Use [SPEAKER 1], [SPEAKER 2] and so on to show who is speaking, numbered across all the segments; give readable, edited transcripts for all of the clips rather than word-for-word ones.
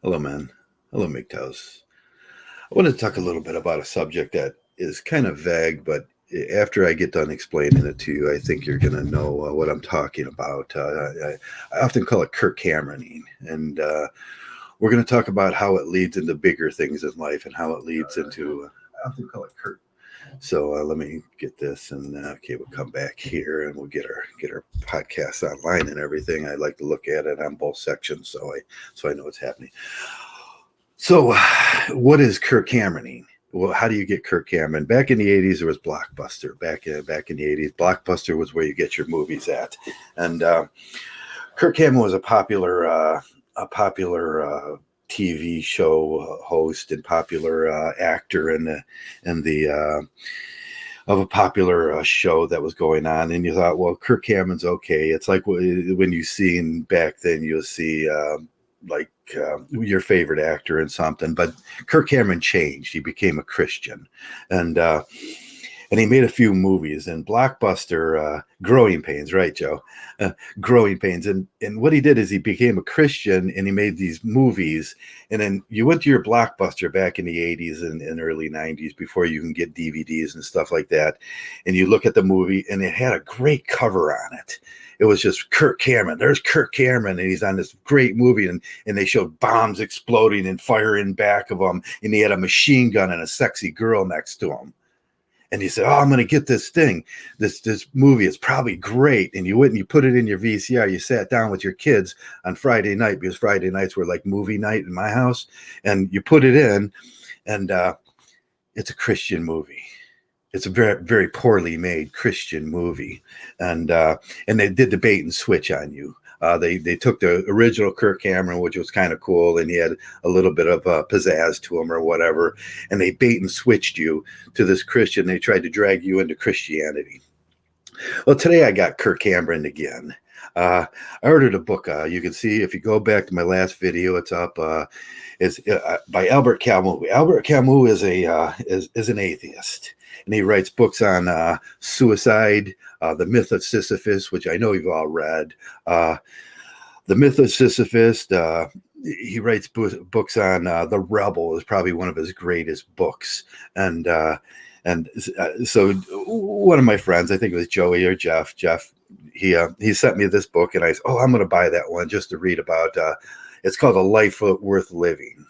[SPEAKER 1] Hello, man. Hello, Mgtows. I want to talk a little bit about a subject that is kind of vague, but after I get done explaining it to you, I think you're going to know what I'm talking about. I often call it Kirk Cameroning, and we're going to talk about how it leads into bigger things in life and how it leads into. I often call it Kirk. So let me get this, and okay, we'll come back here, and we'll get our podcast online and everything. I like to look at it on both sections, so I know what's happening. So, what is Kirk Cameroning? Well, how do you get Kirk Cameron? Back in the '80s, there was Blockbuster. Back in the '80s, Blockbuster was where you get your movies at, and Kirk Cameron was a popular TV show host and popular actor in the of a popular show that was going on. And you thought, well, Kirk Cameron's okay. It's like when you seen back then, you'll see your favorite actor in something. But Kirk Cameron changed. He became a Christian, and he made a few movies. And Blockbuster, Growing Pains, right, Joe? Growing Pains. And what he did is he became a Christian, and he made these movies. And then you went to your Blockbuster back in the 80s and early 90s before you can get DVDs and stuff like that. And you look at the movie, and it had a great cover on it. It was just Kirk Cameron. There's Kirk Cameron, and he's on this great movie, and they showed bombs exploding and fire in back of him, and he had a machine gun and a sexy girl next to him. And you said, oh, I'm going to get this thing. This movie is probably great. And you went and you put it in your VCR. You sat down with your kids on Friday night, because Friday nights were like movie night in my house. And you put it in, and it's a Christian movie. It's a very, very poorly made Christian movie. And they did the bait and switch on you. They took the original Kirk Cameron, which was kind of cool, and he had a little bit of pizzazz to him or whatever, and they bait and switched you to this Christian. They tried to drag you into Christianity. Well, today I got Kirk Cameroned again. I ordered a book. You can see if you go back to my last video, it's up. It's by Albert Camus. Albert Camus is an atheist, and he writes books on suicide, the myth of Sisyphus, which I know you've all read. The myth of Sisyphus. He writes books on The Rebel, is probably one of his greatest books. And so one of my friends, I think it was Joey or Jeff, he sent me this book, and I said, oh, I'm going to buy that one just to read about. It's called A Life Worth Living.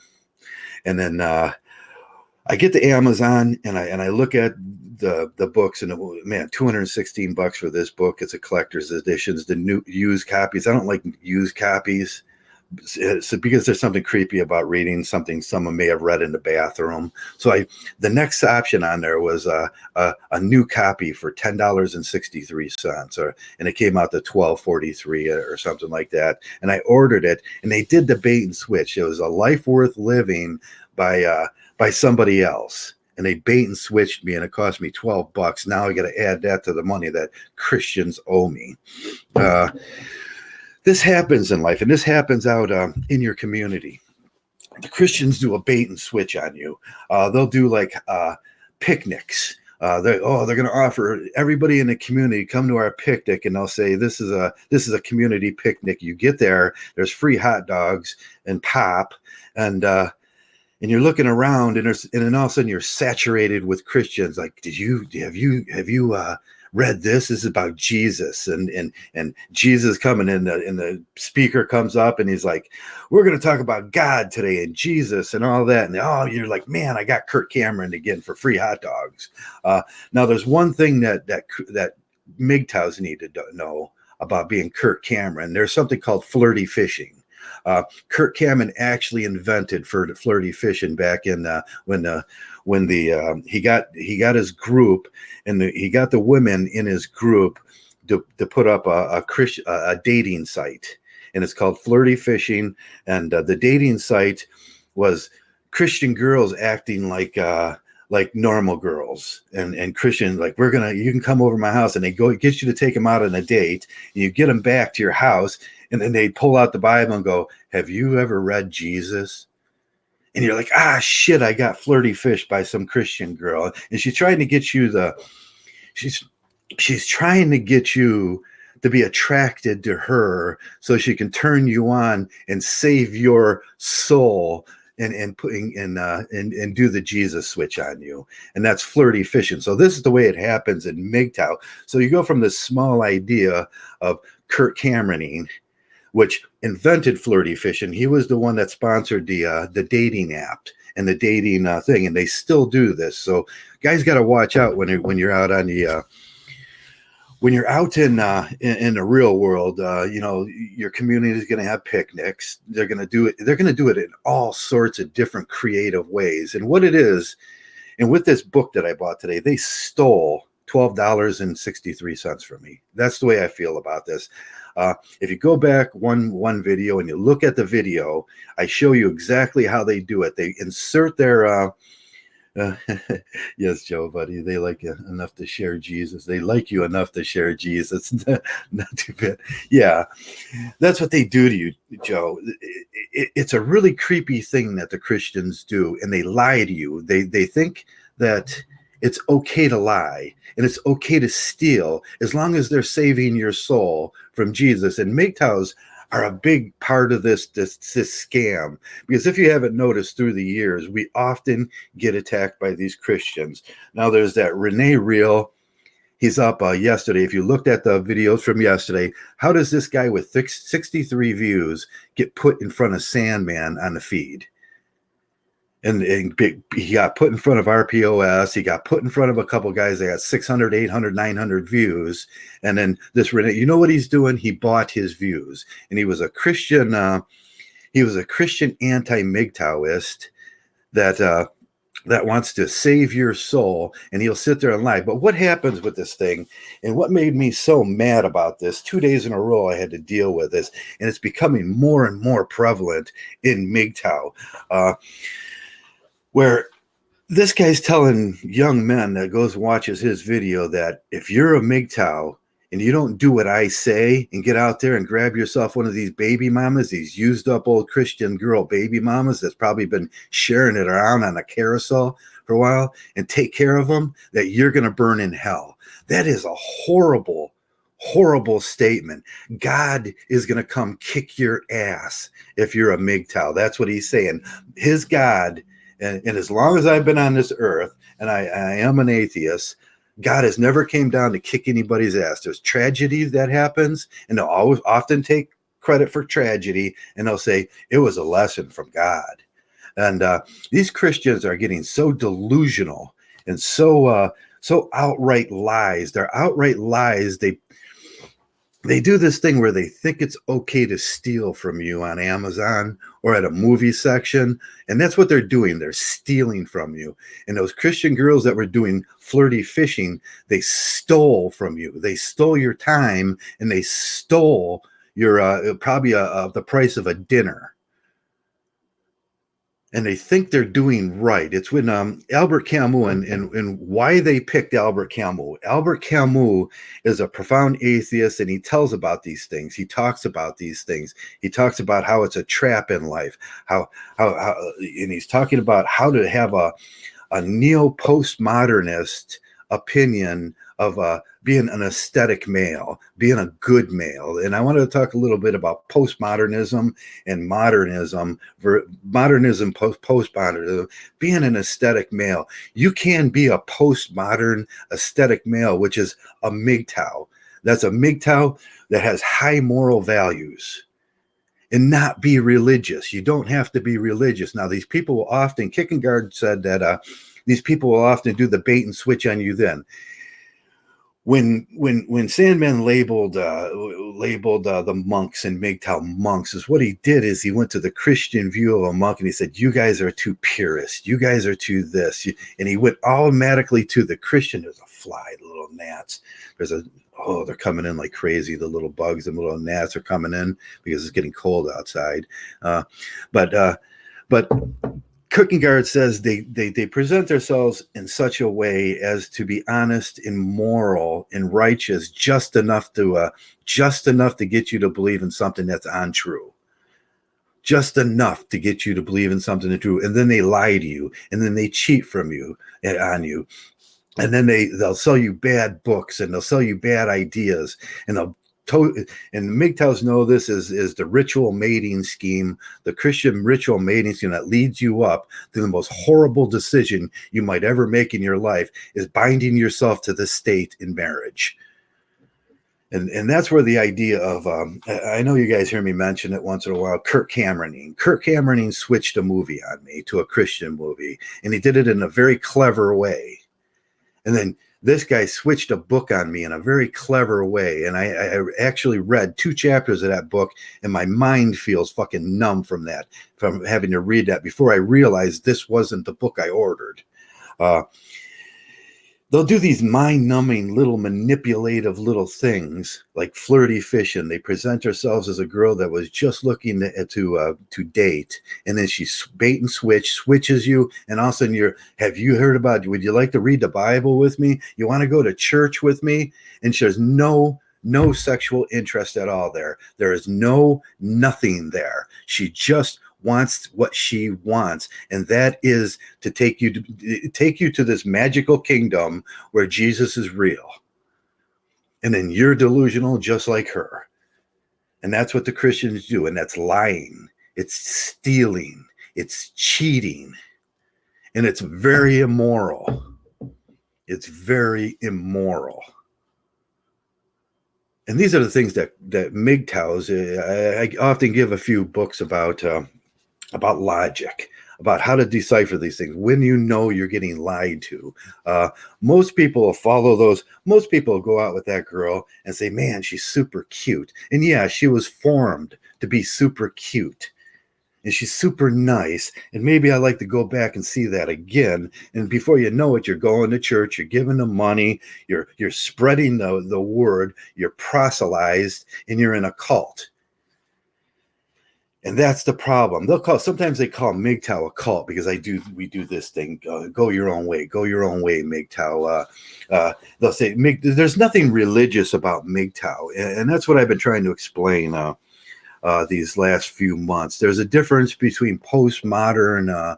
[SPEAKER 1] And then I get to Amazon, and I look at the books, and man, $216 for this book. It's a collector's edition. The new used copies. I don't like used copies. So because there's something creepy about reading something someone may have read in the bathroom. So the next option on there was a new copy for $10.63, and it came out to $12.43 or something like that. And I ordered it, and they did the bait and switch. It was A Life Worth Living by somebody else. And they bait and switched me, and it cost me $12. Now I got to add that to the money that Christians owe me. This happens in life, and this happens out in your community. The Christians do a bait and switch on you. They'll do like picnics. They're going to offer everybody in the community come to our picnic, and they'll say this is a community picnic. You get there, there's free hot dogs and pop, and you're looking around, and then all of a sudden you're saturated with Christians. Like, have you read this? This is about Jesus, and Jesus coming in, and the speaker comes up, and he's like, we're going to talk about God today and Jesus and all that. And you're like, man, I got Kirk Cameron again for free hot dogs. Now there's one thing that Mgtows need to know about being Kirk Cameron. There's something called flirty fishing. Kirk Cameron actually invented flirty fishing back in when he got his group, and he got the women in his group to put up a dating site, and it's called Flirty Fishing. And the dating site was Christian girls acting like normal girls, and Christians like, you can come over to my house, and they get you to take them out on a date, and you get them back to your house, and then they pull out the Bible and go, have you ever read Jesus? And you're like, shit, I got flirty fished by some Christian girl, and she's trying to get you she's trying to get you to be attracted to her so she can turn you on and save your soul and do the Jesus switch on you. And that's flirty fishing. So this is the way it happens in Mgtow. So you go from this small idea of Kirk Cameroning, which invented flirty fishing. He was the one that sponsored the dating app and the dating thing, and they still do this. So guys got to watch out when you're out on the when you're out in the real world. Your community is going to have picnics. They're going to do it. They're going to do it in all sorts of different creative ways. And what it is, and with this book that I bought today, they stole $12.63 from me. That's the way I feel about this. If you go back one video and you look at the video, I show you exactly how they do it. They insert their yes, Joe, buddy, they like you enough to share Jesus. They like you enough to share Jesus. Not too bad. Yeah, that's what they do to you, Joe. It's a really creepy thing that the Christians do, and they lie to you. They think that it's okay to lie and it's okay to steal as long as they're saving your soul from Jesus. And Mgtows are a big part of this scam, because if you haven't noticed through the years, we often get attacked by these Christians. Now there's that Renee reel. He's up yesterday. If you looked at the videos from yesterday, how does this guy with 63 views get put in front of Sandman on the feed? And he got put in front of RPOS. He got put in front of a couple guys that got 600, 800, 900 views. And then this, you know what he's doing? He bought his views. And he was a Christian. He was a Christian anti-Mgtowist that wants to save your soul. And he'll sit there and lie. But what happens with this thing? And what made me so mad about this? 2 days in a row I had to deal with this. And it's becoming more and more prevalent in Mgtow. Where this guy's telling young men that goes and watches his video that if you're a Mgtow and you don't do what I say and get out there and grab yourself one of these baby mamas, these used up old Christian girl baby mamas that's probably been sharing it around on a carousel for a while, and take care of them, that you're going to burn in hell. That is a horrible, horrible statement. God is going to come kick your ass if you're a Mgtow. That's what he's saying. His God. And as long as I've been on this earth, and I am an atheist, God has never came down to kick anybody's ass. There's tragedy that happens, and they'll always often take credit for tragedy, and they'll say it was a lesson from God. And these Christians are getting so delusional and so outright lies. They're outright lies. They do this thing where they think it's okay to steal from you on Amazon or at a movie section. And that's what they're doing. They're stealing from you. And those Christian girls that were doing flirty fishing, they stole from you. They stole your time, and they stole your probably the price of a dinner. And they think they're doing right. It's when Albert Camus, and why they picked Albert Camus. Albert Camus is a profound atheist, and he tells about these things. He talks about these things. He talks about how it's a trap in life. How and he's talking about how to have a neo-postmodernist opinion of being an aesthetic male, being a good male. And I wanted to talk a little bit about postmodernism and modernism, postmodernism, being an aesthetic male. You can be a postmodern aesthetic male, which is a Mgtow. That's a Mgtow that has high moral values, and not be religious. You don't have to be religious. Now, these people will often, Kierkegaard said that these people will often do the bait and switch on you then. When Sandman labeled the monks and Mgtow monks, is what he did is he went to the Christian view of a monk, and he said, you guys are too purist. You guys are too this. And he went automatically to the Christian. There's a fly, the little gnats. They're coming in like crazy. The little bugs and little gnats are coming in because it's getting cold outside. But Kierkegaard says they present themselves in such a way as to be honest and moral and righteous, just enough to get you to believe in something that's untrue. Just enough to get you to believe in something that's true, and then they lie to you, and then they cheat from you on you, and then they'll sell you bad books, and they'll sell you bad ideas, and they'll and Mgtows know this is the ritual mating scheme, the Christian ritual mating scheme that leads you up to the most horrible decision you might ever make in your life, is binding yourself to the state in marriage. And that's where the idea of, I know you guys hear me mention it once in a while, Kirk Cameroning. Kirk Cameroning switched a movie on me to a Christian movie, and he did it in a very clever way. And then this guy switched a book on me in a very clever way. And I actually read 2 chapters of that book, and my mind feels fucking numb from that, from having to read that before I realized this wasn't the book I ordered. They'll do these mind-numbing little manipulative little things like flirty fishing. They present themselves as a girl that was just looking to date, and then she bait and switches you, and all of a sudden have you heard about, would you like to read the Bible with me? You want to go to church with me? And there's no sexual interest at all there. There is nothing there. She just wants what she wants, and that is to take you to this magical kingdom where Jesus is real, and then you're delusional just like her. And that's what the Christians do, and that's lying, it's stealing, it's cheating, and it's very immoral. It's very immoral. And these are the things that Mgtows, I often give a few books about logic, about how to decipher these things when you know you're getting lied to. Most people will follow those. Most people will go out with that girl and say, man, she's super cute. And yeah, she was formed to be super cute. And she's super nice. And maybe I'd like to go back and see that again. And before you know it, you're going to church, you're giving them money, you're spreading the word, you're proselytized, and you're in a cult. And that's the problem. Sometimes they call Mgtow a cult, because we do this thing, go your own way, Mgtow. They'll say, there's nothing religious about Mgtow. And that's what I've been trying to explain these last few months. There's a difference between postmodernism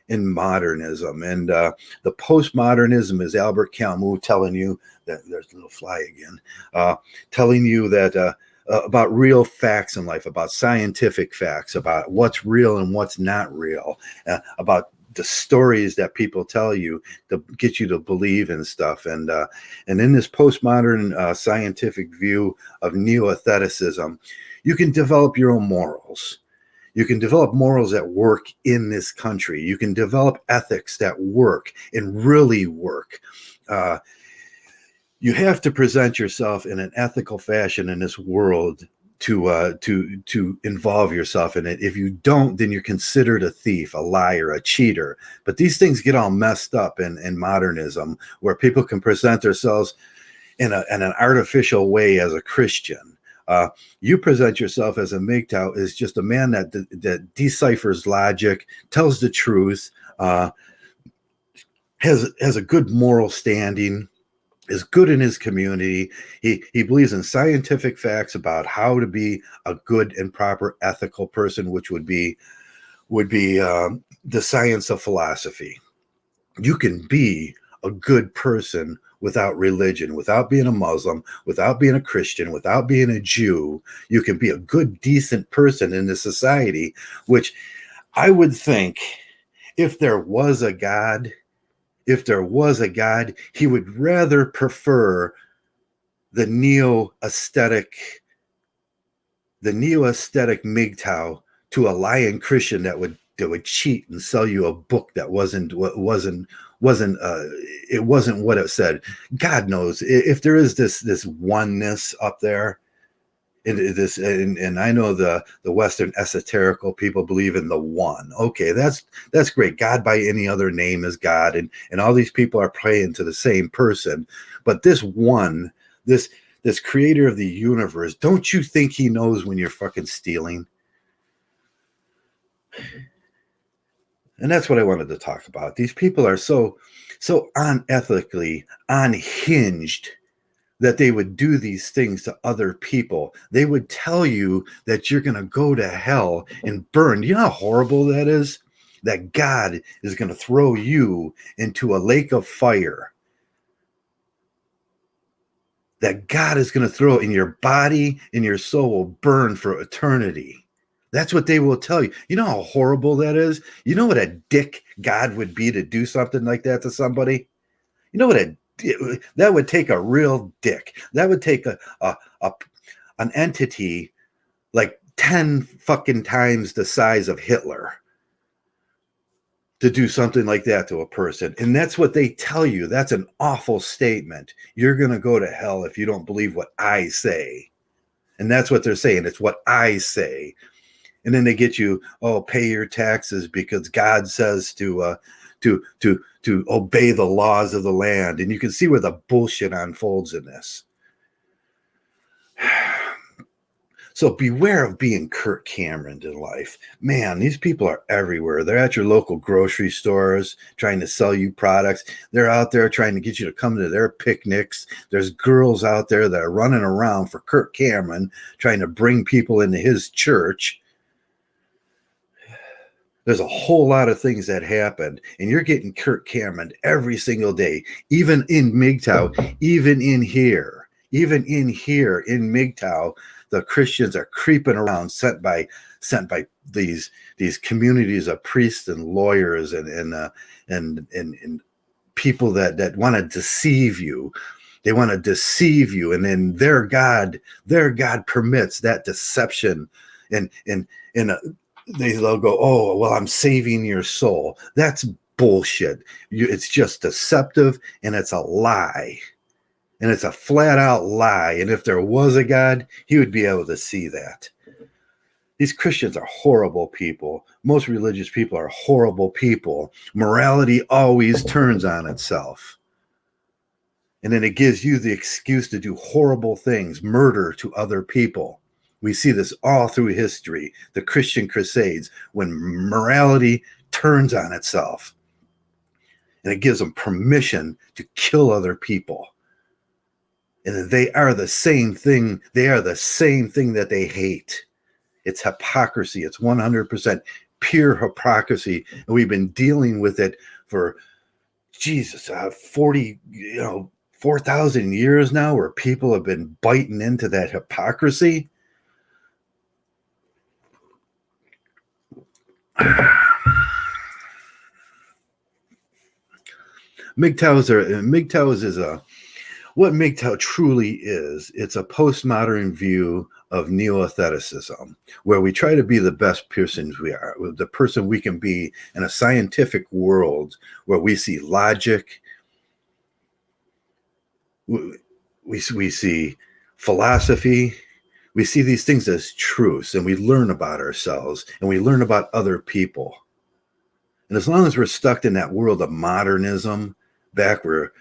[SPEAKER 1] and modernism. And the postmodernism is Albert Camus telling you that, there's a little fly again, telling you that about real facts in life, about scientific facts, about what's real and what's not real, about the stories that people tell you to get you to believe in stuff. And in this postmodern scientific view of neo-aestheticism, you can develop your own morals. You can develop morals that work in this country. You can develop ethics that work and really work. You have to present yourself in an ethical fashion in this world to involve yourself in it. If you don't, then you're considered a thief, a liar, a cheater. But these things get all messed up in modernism, where people can present themselves in an artificial way as a Christian. You present yourself as a Mgtow is just a man that deciphers logic, tells the truth, has a good moral standing, is good in his community. He believes in scientific facts about how to be a good and proper ethical person, which would be the science of philosophy. You can be a good person without religion, without being a Muslim, without being a Christian, without being a Jew. You can be a good, decent person in this society, which I would think, if there was a God, he would rather prefer the neo-aesthetic Mgtow to a lying Christian that would cheat and sell you a book that wasn't what it said. God knows if there is this oneness up there. And I know the Western esoterical people believe in the one. Okay, that's great. God by any other name is God, and all these people are praying to the same person. But this one, this creator of the universe, don't you think he knows when you're fucking stealing? And that's what I wanted to talk about. These people are so unethically unhinged that they would do these things to other people. They would tell you that you're going to go to hell and burn. You know how horrible that is? That God is going to throw you into a lake of fire. that God is going to throw in your body and your soul will burn for eternity. That's what they will tell you. You know how horrible that is? You know what a dick God would be to do something like that to somebody? You know what that would take a real dick. That would take an entity like 10 fucking times the size of Hitler to do something like that to a person. And that's what they tell you. That's an awful statement. You're going to go to hell if you don't believe what I say. And that's what they're saying. It's what I say. And then they get you, oh, pay your taxes because God says to obey the laws of the land. And you can see where the bullshit unfolds in this. So beware of being Kirk Cameroned in life. Man, these people are everywhere. They're at your local grocery stores trying to sell you products. They're out there trying to get you to come to their picnics. There's girls out there that are running around for Kirk Cameron trying to bring people into his church. There's a whole lot of things that happened, and you're getting Kirk Cameroned every single day, even in Mgtow, even in here in Mgtow. The Christians are creeping around, sent by these communities of priests and lawyers and people that want to deceive you. They want to deceive you, and then their God permits that deception, and they'll go, oh, well, I'm saving your soul. That's bullshit. It's just deceptive, and it's a lie. And it's a flat out lie. And if there was a God, he would be able to see that. These Christians are horrible people. Most religious people are horrible people. Morality always turns on itself. And then it gives you the excuse to do horrible things, murder to other people. We see this all through history, the Christian Crusades, when morality turns on itself. And it gives them permission to kill other people. And they are the same thing. They are the same thing that they hate. It's hypocrisy. It's 100% pure hypocrisy. And we've been dealing with it for, 4,000 years now, where people have been biting into that hypocrisy. MGTOWs is what MGTOW truly is. It's a postmodern view of neo-aestheticism, where we try to be the best persons we are, the person we can be in a scientific world where we see logic, we see philosophy, we see these things as truths, and we learn about ourselves and we learn about other people. And as long as we're stuck in that world of modernism, back where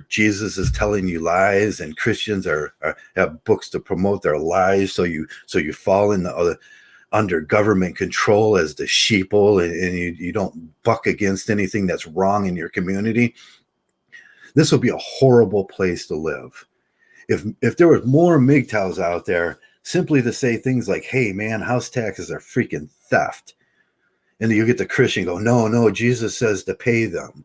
[SPEAKER 1] Jesus is telling you lies, and Christians have books to promote their lies, so you fall in under government control as the sheeple, and you don't buck against anything that's wrong in your community. This will be a horrible place to live. If there was more MGTOWs out there simply to say things like, hey man, house taxes are freaking theft. And you get the Christian go, no, Jesus says to pay them.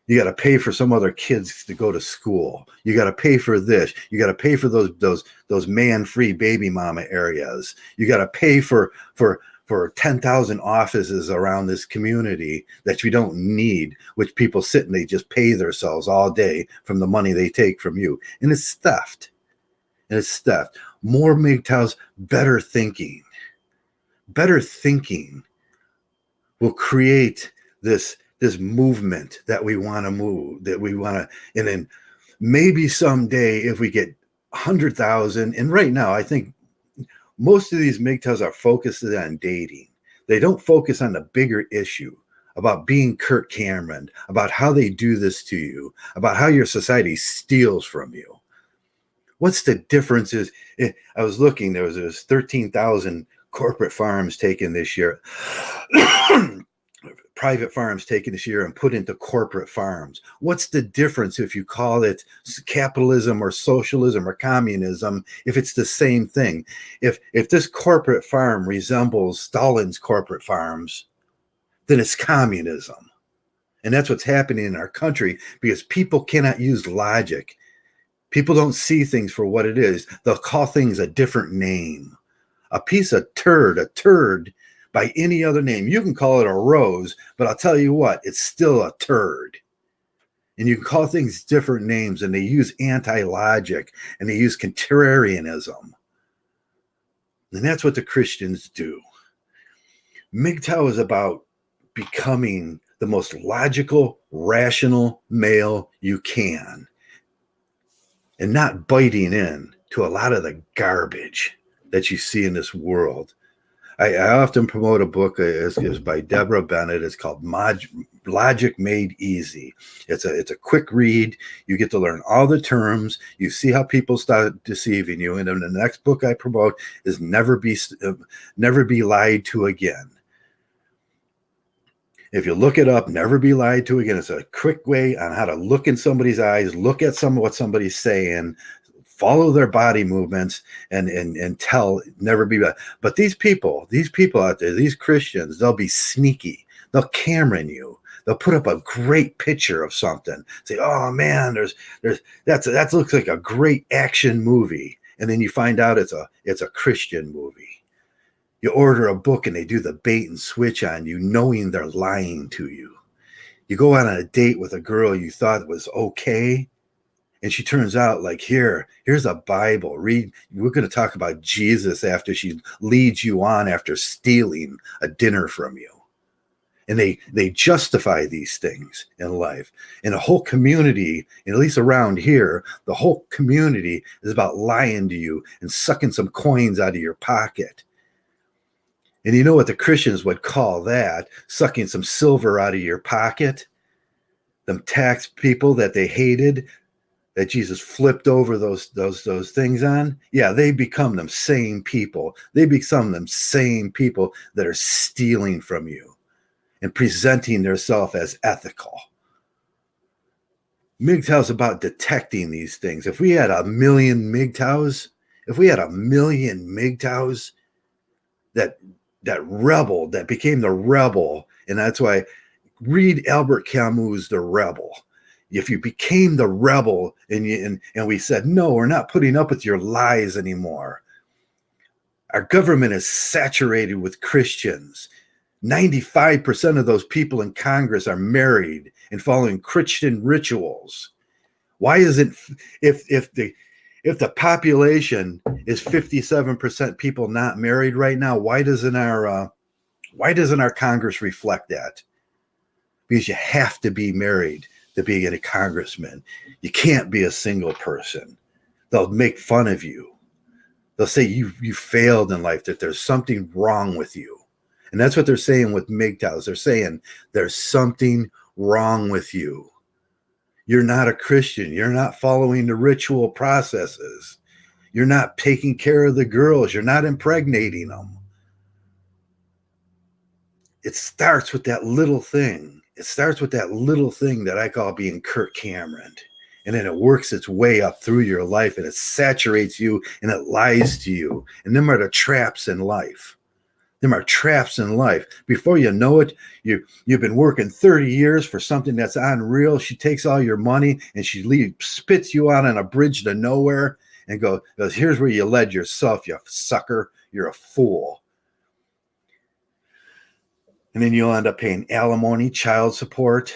[SPEAKER 1] You got to pay for some other kids to go to school. You got to pay for this. You got to pay for those man-free baby mama areas. You got to pay for 10,000 offices around this community that you don't need, which people sit and they just pay themselves all day from the money they take from you. And it's theft. More MGTOWs, better thinking. Better thinking will create this movement that we want to move, and then maybe someday if we get 100,000, and right now I think most of these MGTOWs are focused on dating. They don't focus on the bigger issue about being Kirk Cameroned, about how they do this to you, about how your society steals from you. What's the difference is, I was looking, there was 13,000 corporate farms taken this year. Private farms taken this year and put into corporate farms. What's the difference if you call it capitalism or socialism or communism, if it's the same thing? If this corporate farm resembles Stalin's corporate farms, then it's communism. And that's what's happening in our country, because people cannot use logic. People don't see things for what it is. They'll call things a different name. A piece of turd, a turd by any other name. You can call it a rose, but I'll tell you what, it's still a turd. And you can call things different names, and they use anti-logic, and they use contrarianism. And that's what the Christians do. Mgtow is about becoming the most logical, rational male you can, and not biting in to a lot of the garbage that you see in this world. I often promote a book is by Deborah Bennett. It's called Logic Made Easy. It's a quick read. You get to learn all the terms. You see how people start deceiving you. And then the next book I promote is Never Be Lied to Again. If you look it up, Never Be Lied to Again. It's a quick way on how to look in somebody's eyes, look at what somebody's saying, follow their body movements, and tell, never be lied. But these people out there, these Christians, they'll be sneaky. They'll Cameron you. They'll put up a great picture of something. Say, oh man, that looks like a great action movie. And then you find out it's a Christian movie. You order a book and they do the bait and switch on you, knowing they're lying to you. You go on a date with a girl you thought was okay, and she turns out like, here's a Bible. Read. We're going to talk about Jesus after she leads you on after stealing a dinner from you. And they justify these things in life. And the whole community, at least around here, the whole community is about lying to you and sucking some coins out of your pocket. And you know what the Christians would call that? Sucking some silver out of your pocket. Them tax people that they hated, that Jesus flipped over those things on. Yeah, they become them same people. They become them same people that are stealing from you and presenting themselves as ethical. Mgtow's about detecting these things. If we had a million Mgtows, that rebel, that became the rebel, and that's why read Albert Camus' The Rebel. If you became the rebel and we said, no, we're not putting up with your lies anymore. Our government is saturated with Christians. 95% of those people in Congress are married and following Christian rituals. Why isn't, if the population is 57% people not married right now, why doesn't our Congress reflect that? Because you have to be married to be a congressman. You can't be a single person. They'll make fun of you. They'll say you failed in life, that there's something wrong with you. And that's what they're saying with Mgtows. They're saying there's something wrong with you. You're not a Christian. You're not following the ritual processes. You're not taking care of the girls. You're not impregnating them. It starts with that little thing. It starts with that little thing that I call being Kirk Cameroned. And then it works its way up through your life, and it saturates you, and it lies to you. And them are the traps in life. Them are traps in life. Before you know it, you've been working 30 years for something that's unreal. She takes all your money and she spits you out on a bridge to nowhere and goes, here's where you led yourself, you sucker. You're a fool. And then you'll end up paying alimony, child support.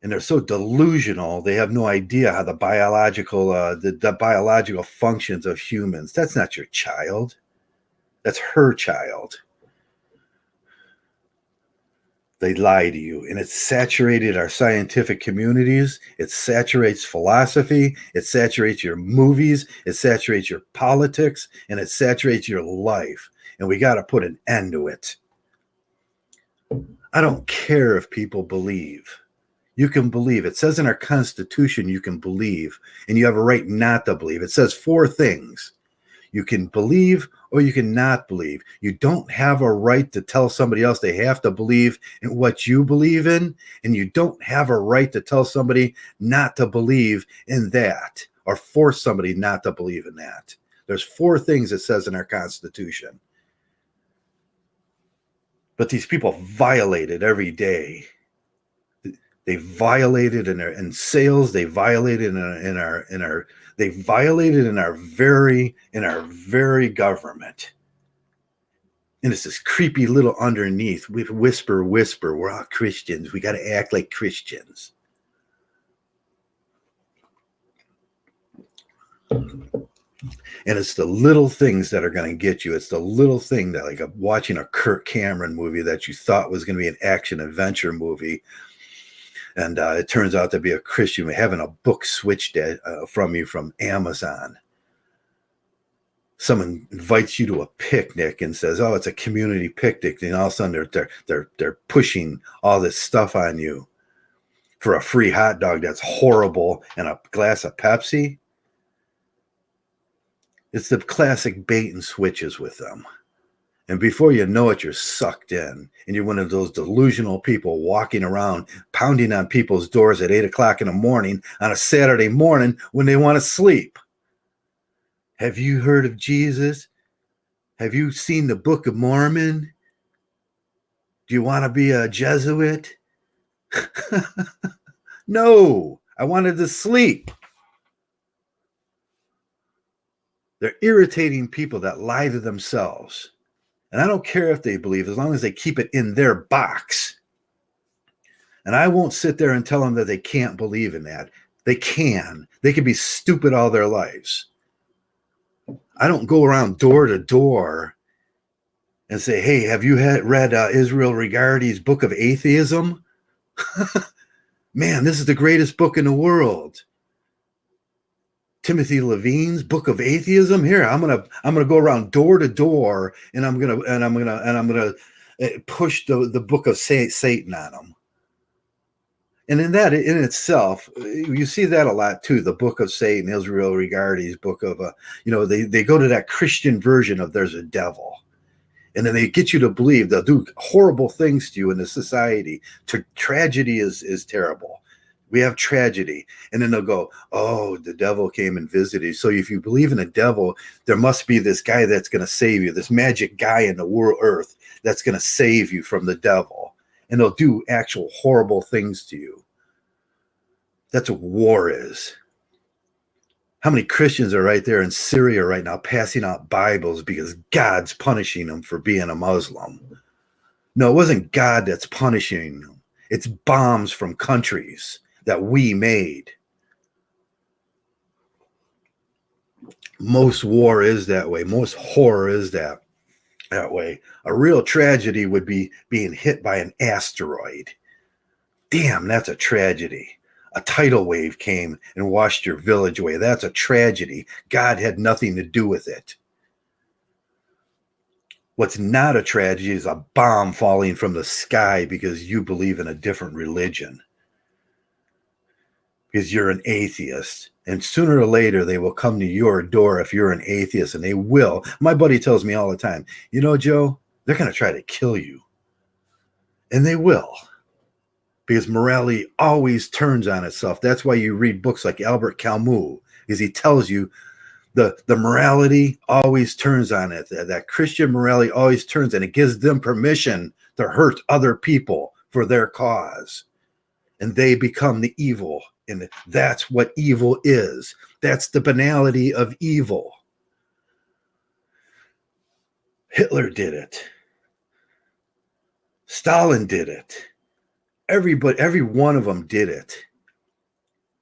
[SPEAKER 1] And they're so delusional, they have no idea how the biological functions of humans. That's not your child. That's her child. They lie to you, and it's saturated our scientific communities. It saturates philosophy. It saturates your movies. It saturates your politics, and it saturates your life. And we got to put an end to it. I don't care if people believe. You can believe. It says in our Constitution you can believe, and you have a right not to believe. It says 4 things. You can believe or you can not believe. You don't have a right to tell somebody else they have to believe in what you believe in, and you don't have a right to tell somebody not to believe in that or force somebody not to believe in that. There's 4 things it says in our Constitution. But these people violate it every day. They violated in sales. They violated they violated in our very government. And it's this creepy little underneath with whisper, we're all Christians. We got to act like Christians. And it's the little things that are going to get you. It's the little thing that, like watching a Kirk Cameroned movie that you thought was going to be an action adventure movie. And it turns out to be a Christian having a book switched from you from Amazon. Someone invites you to a picnic and says, "Oh, it's a community picnic," and all of a sudden they're pushing all this stuff on you for a free hot dog that's horrible and a glass of Pepsi. It's the classic bait and switches with them. And before you know it, you're sucked in. And you're one of those delusional people walking around, pounding on people's doors at 8 o'clock in the morning on a Saturday morning when they want to sleep. Have you heard of Jesus? Have you seen the Book of Mormon? Do you want to be a Jesuit? No, I wanted to sleep. They're irritating people that lie to themselves. And I don't care if they believe, as long as they keep it in their box. And I won't sit there and tell them that they can't believe in that. They can. They can be stupid all their lives. I don't go around door to door and say, "Hey, have you read Israel Regardie's Book of Atheism? Man, this is the greatest book in the world. Timothy Levine's Book of Atheism. Here, I'm gonna go around door to door, and I'm gonna push the book of Satan on them." And in that, in itself, you see that a lot too. The Book of Satan, Israel Regardie's book of, they go to that Christian version of there's a devil, and then they get you to believe they'll do horrible things to you in the society. Tragedy is terrible. We have tragedy. And then they'll go, "Oh, the devil came and visited." So if you believe in a devil, there must be this guy that's going to save you, this magic guy in the world earth that's going to save you from the devil. And they'll do actual horrible things to you. That's what war is. How many Christians are right there in Syria right now passing out Bibles because God's punishing them for being a Muslim? No, it wasn't God that's punishing them. It's bombs from countries that we made. Most war is that way. Most horror is that way. A real tragedy would be being hit by an asteroid. Damn, that's a tragedy. A tidal wave came and washed your village away. That's a tragedy. God had nothing to do with it. What's not a tragedy is a bomb falling from the sky because you believe in a different religion. Because you're an atheist. And sooner or later, they will come to your door if you're an atheist, and they will. My buddy tells me all the time, "You know, Joe, they're going to try to kill you." And they will. Because morality always turns on itself. That's why you read books like Albert Camus, because he tells you the morality always turns on it. That Christian morality always turns, and it gives them permission to hurt other people for their cause. And they become the evil. And that's what evil is. That's the banality of evil. Hitler did it. Stalin did it. Every one of them did it.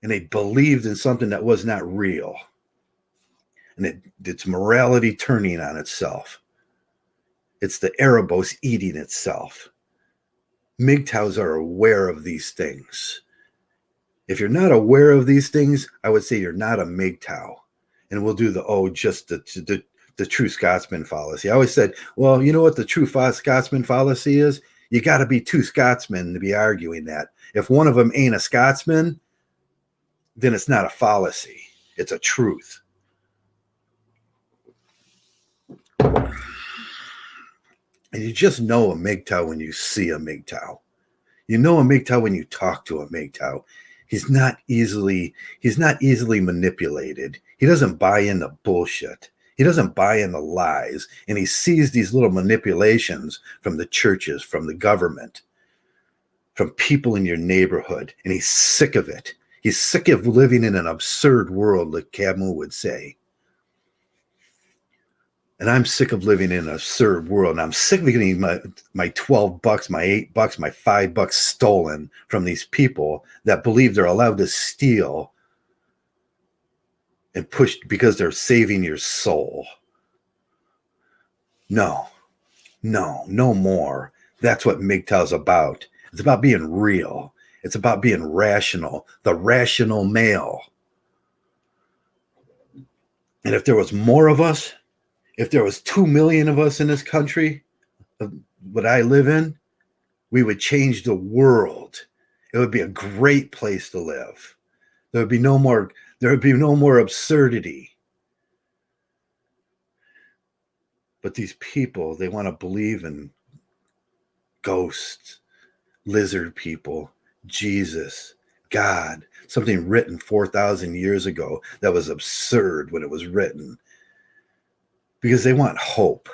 [SPEAKER 1] And they believed in something that was not real. And it's morality turning on itself. It's the Erebos eating itself. MGTOWs are aware of these things. If you're not aware of these things, I would say you're not a MGTOW. And we'll do the true Scotsman fallacy. I always said, well, you know what the true Scotsman fallacy is? You got to be two Scotsmen to be arguing that. If one of them ain't a Scotsman, then it's not a fallacy. It's a truth. And you just know a MGTOW when you see a MGTOW. You know a MGTOW when you talk to a MGTOW. He's not easily manipulated. He doesn't buy into bullshit. He doesn't buy into lies. And he sees these little manipulations from the churches, from the government. from people in your neighborhood, and he's sick of it. He's sick of living in an absurd world, like Camus would say. And I'm sick of living in an absurd world. And I'm sick of getting my 12 bucks, my $8, my $5 stolen from these people that believe they're allowed to steal and push because they're saving your soul. No more. That's what Mgtow's about. It's about being real. It's about being rational, the rational male. And if there was more of us, if there was 2 million of us in this country, what I live in, we would change the world. It would be a great place to live. There would be no more absurdity. But these people, they want to believe in ghosts, lizard people, Jesus, God, something written 4,000 years ago that was absurd when it was written. Because they want hope.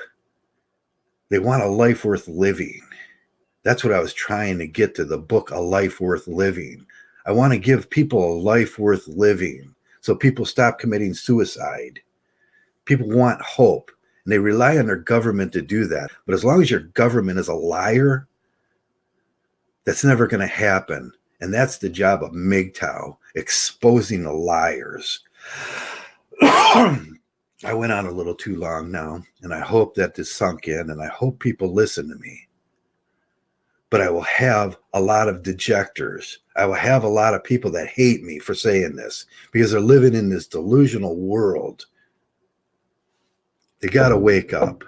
[SPEAKER 1] They want a life worth living. That's what I was trying to get to the book, A Life Worth Living. I want to give people a life worth living so people stop committing suicide. People want hope, and they rely on their government to do that. But as long as your government is a liar, that's never going to happen. And that's the job of Mgtow, exposing the liars. I went on a little too long now, and I hope that this sunk in, and I hope people listen to me. But I will have a lot of dejectors. I will have a lot of people that hate me for saying this because they're living in this delusional world. They got to wake up.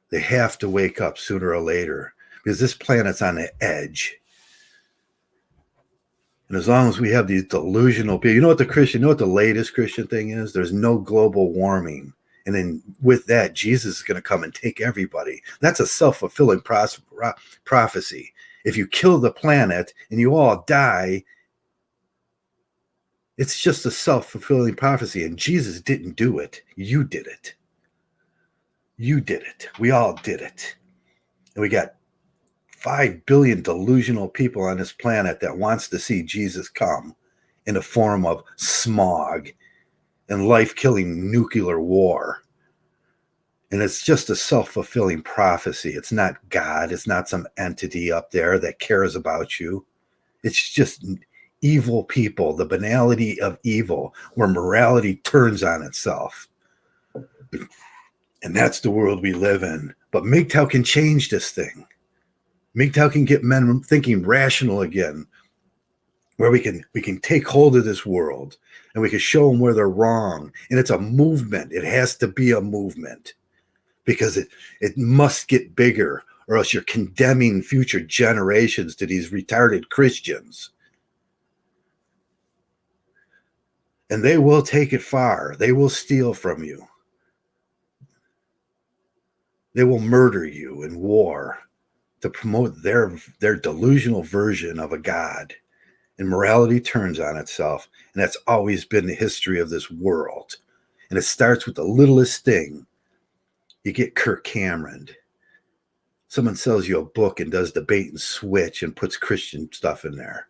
[SPEAKER 1] They have to wake up sooner or later because this planet's on the edge. And as long as we have these delusional people, you know what the latest Christian thing is? There's no global warming. And then with that, Jesus is going to come and take everybody. That's a self-fulfilling prophecy. If you kill the planet and you all die, it's just a self-fulfilling prophecy. And Jesus didn't do it. You did it. You did it. We all did it. And we got 5 billion delusional people on this planet that wants to see Jesus come in the form of smog and life-killing nuclear war. And it's just a self-fulfilling prophecy. It's not God. It's not some entity up there that cares about you. It's just evil people, the banality of evil, where morality turns on itself. And that's the world we live in. But Mgtow can change this thing. Mgtow can get men thinking rational again, where we can take hold of this world and we can show them where they're wrong. And it's a movement. It has to be a movement because it must get bigger, or else you're condemning future generations to these retarded Christians. And they will take it far. They will steal from you. They will murder you in war to promote their delusional version of a God. And morality turns on itself. And that's always been the history of this world. And it starts with the littlest thing. You get Kirk Cameroned. Someone sells you a book and does the bait and switch and puts Christian stuff in there.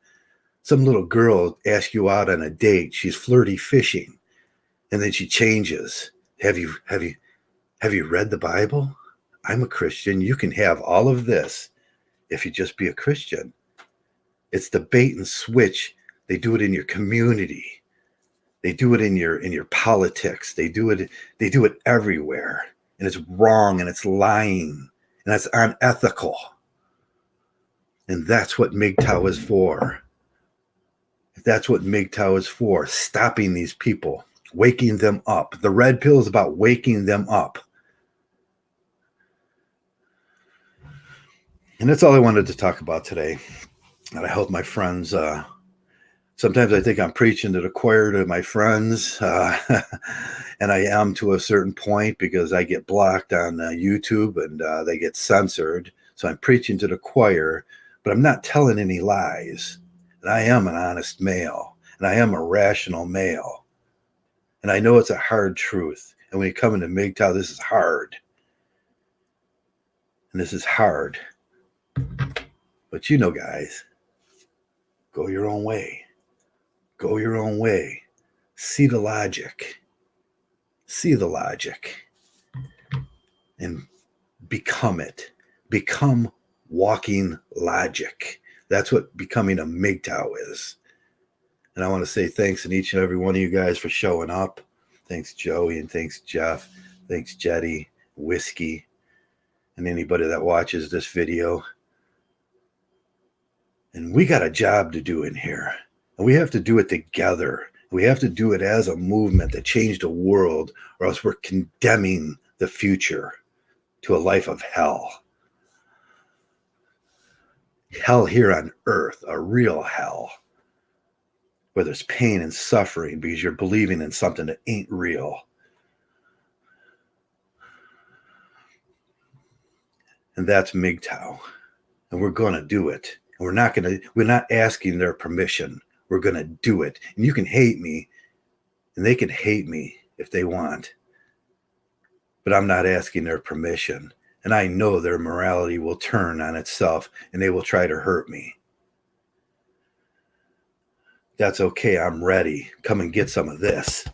[SPEAKER 1] Some little girl asks you out on a date. She's flirty fishing. And then she changes. Have you read the Bible? I'm a Christian. You can have all of this if you just be a Christian. It's the bait and switch. They do it in your community. They do it in your politics. They do it everywhere. And it's wrong and it's lying and it's unethical. And that's what Mgtow is for. That's what Mgtow is for. Stopping these people, waking them up. The red pill is about waking them up. And that's all I wanted to talk about today. And I hope my friends, sometimes I think I'm preaching to the choir to my friends, and I am to a certain point because I get blocked on YouTube and they get censored. So I'm preaching to the choir, but I'm not telling any lies. And I am an honest male, and I am a rational male. And I know it's a hard truth. And when you come into Mgtow, this is hard. And this is hard. But you know, guys, Go your own way. Go your own way. See the logic. See the logic. And become it. Become walking logic. That's what becoming a Mgtow is. And I want to say thanks to each and every one of you guys for showing up. Thanks, Joey, and thanks, Jeff. Thanks, Jetty, Whiskey, and anybody that watches this video. And we got a job to do in here. And we have to do it together. We have to do it as a movement to change the world, or else we're condemning the future to a life of hell. Hell here on earth, a real hell, where there's pain and suffering because you're believing in something that ain't real. And that's Mgtow. And we're going to do it. And we're not asking their permission. We're going to do it. And you can hate me, and they can hate me if they want. But I'm not asking their permission. And I know their morality will turn on itself, and they will try to hurt me. That's okay. I'm ready. Come and get some of this.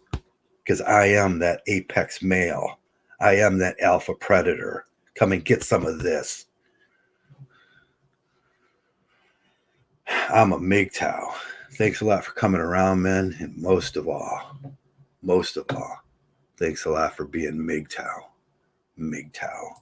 [SPEAKER 1] Because I am that apex male. I am that alpha predator. Come and get some of this. I'm a Mgtow. Thanks a lot for coming around, man. And most of all, thanks a lot for being Mgtow. Mgtow.